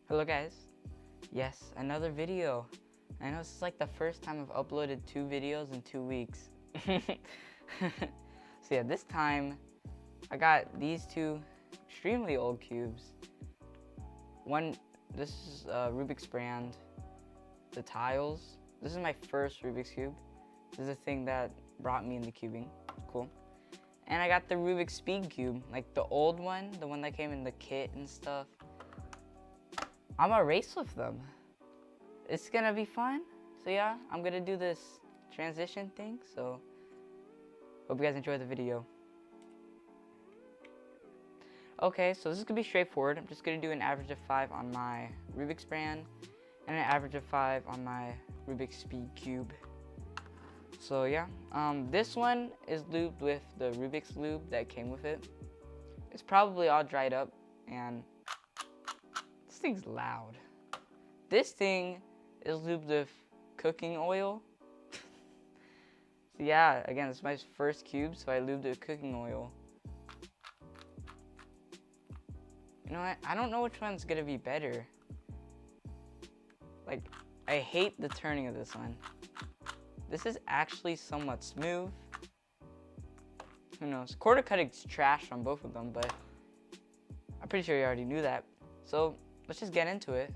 Hello guys. Yes, another video. I know this is like the first time I've uploaded 2 videos in 2 weeks. So yeah, this time I got these 2 extremely old cubes. This is Rubik's brand, the tiles. This is my first Rubik's Cube. This is the thing that brought me into cubing. Cool. And I got the Rubik's Speed Cube, like the old one, the one that came in the kit and stuff. I'm gonna race with them. It's gonna be fun. So yeah, I'm gonna do this transition thing. So hope you guys enjoy the video. Okay, so this is gonna be straightforward. I'm just gonna do an average of 5 on my Rubik's brand and an average of 5 on my Rubik's Speed Cube. So yeah, this one is lubed with the Rubik's lube that came with it. It's probably all dried up, and this thing's loud. This thing is lubed with cooking oil. So yeah, again, it's my first cube, so I lubed it with cooking oil. You know what? I don't know which one's gonna be better. Like, I hate the turning of this one. This is actually somewhat smooth. Who knows? Quarter cutting's trash on both of them, but I'm pretty sure you already knew that. So let's just get into it.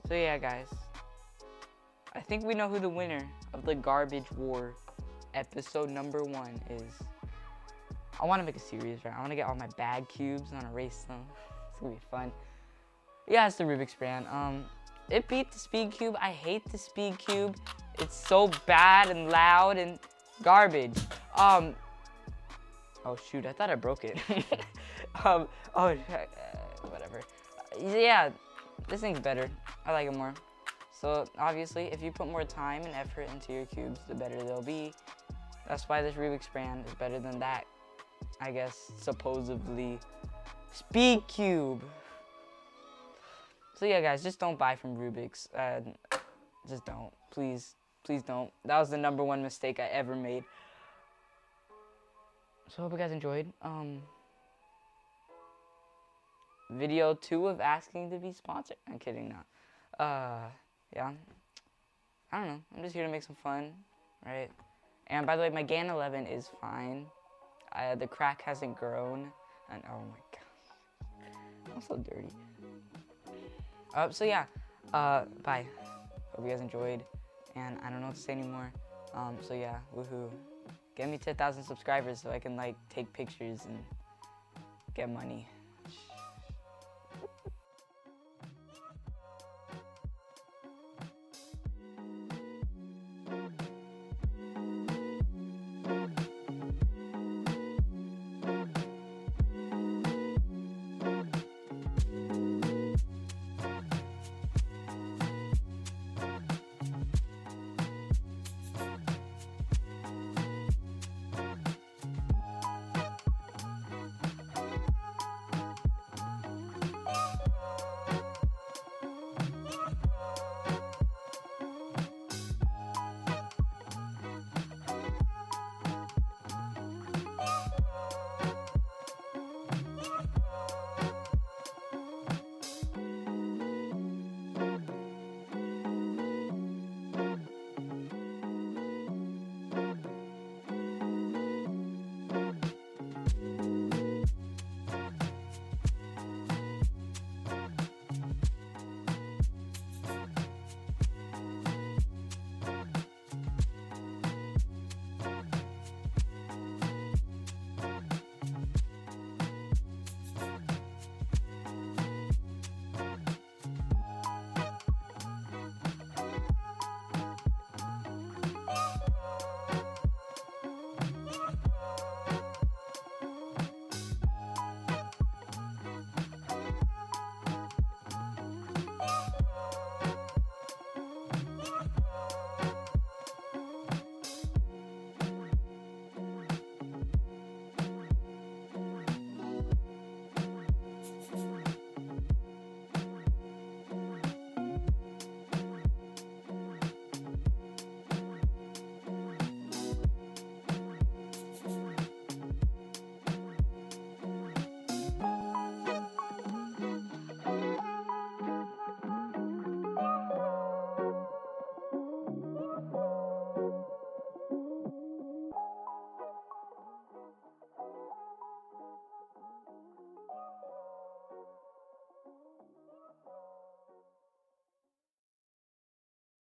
So yeah, guys, I think we know who the winner of the Garbage War episode number 1 is. I want to make a series, right? I want to get all my bad cubes and erase them. It's gonna be fun. Yeah, it's the Rubik's brand. It beat the Speed Cube. I hate the Speed Cube. It's so bad and loud and garbage. Oh shoot, I thought I broke it. Whatever. Yeah, this thing's better. I like it more. So obviously, if you put more time and effort into your cubes, the better they'll be. That's why this Rubik's brand is better than that, I guess, supposedly speed cube. So yeah, guys, just don't buy from Rubik's. Just don't. Please don't. That was the #1 mistake I ever made. So I hope you guys enjoyed. Video 2 of asking to be sponsored. I'm kidding now. Yeah. I don't know. I'm just here to make some fun, right? And by the way, my GAN 11 is fine. The crack hasn't grown. And oh my god. I'm so dirty. So yeah. Bye. Hope you guys enjoyed. And I don't know what to say anymore. So yeah, woohoo. Get me 10,000 subscribers so I can like take pictures and get money.